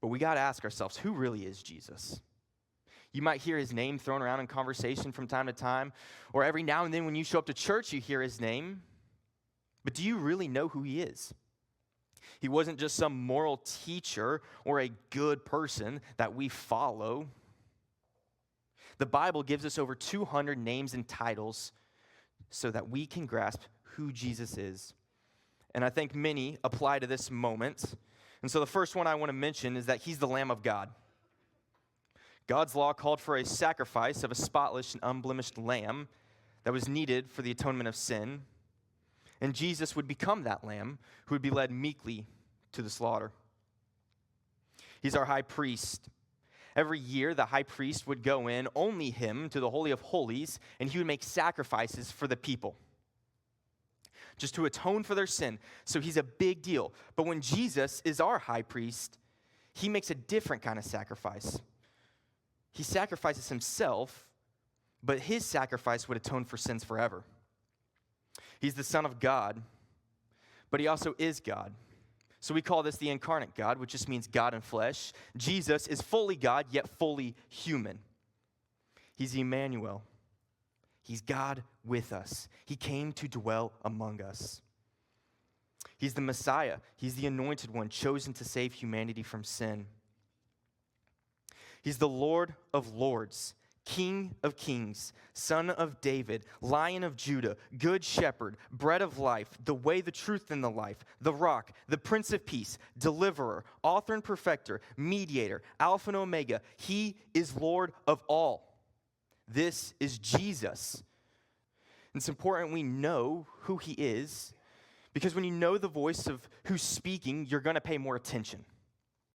But we got to ask ourselves, who really is Jesus? You might hear his name thrown around in conversation from time to time, or every now and then when you show up to church, you hear his name. But do you really know who he is? He wasn't just some moral teacher or a good person that we follow. The Bible gives us over 200 names and titles so that we can grasp who Jesus is. And I think many apply to this moment. And so the first one I want to mention is that he's the Lamb of God. God's law called for a sacrifice of a spotless and unblemished lamb that was needed for the atonement of sin. And Jesus would become that lamb who would be led meekly to the slaughter. He's our high priest. Every year, the high priest would go in, only him, to the Holy of Holies, and he would make sacrifices for the people, just to atone for their sin. So he's a big deal. But when Jesus is our high priest, he makes a different kind of sacrifice. He sacrifices himself, but his sacrifice would atone for sins forever. He's the Son of God, but he also is God. So we call this the incarnate God, which just means God in flesh. Jesus is fully God, yet fully human. He's Emmanuel. He's God with us. He came to dwell among us. He's the Messiah. He's the anointed one, chosen to save humanity from sin. He's the Lord of lords, King of kings, Son of David, Lion of Judah, Good Shepherd, Bread of life, the way, the truth, and the life, the Rock, the Prince of Peace, Deliverer, Author and Perfecter, Mediator, Alpha and Omega. He is Lord of all. This is Jesus. It's important we know who he is, because when you know the voice of who's speaking, you're going to pay more attention.